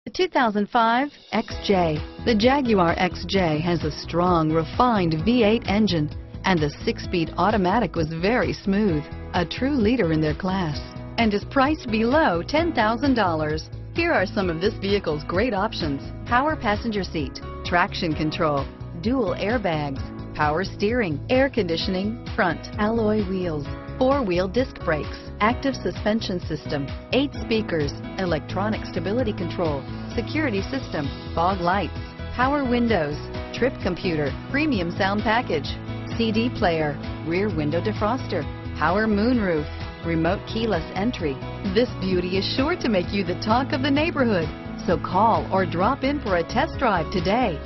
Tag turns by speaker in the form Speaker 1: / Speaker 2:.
Speaker 1: The 2005 XJ. The Jaguar XJ has a strong, refined V8 engine, and the 6-speed automatic was very smooth, a true leader in their class, and is priced below $10,000. Here are some of this vehicle's great options: power passenger seat, traction control, dual airbags, power steering, air conditioning, front alloy wheels, 4-wheel disc brakes, active suspension system, 8 speakers, electronic stability control, security system, fog lights, power windows, trip computer, premium sound package, CD player, rear window defroster, power moonroof, remote keyless entry. This beauty is sure to make you the talk of the neighborhood. So call or drop in for a test drive today.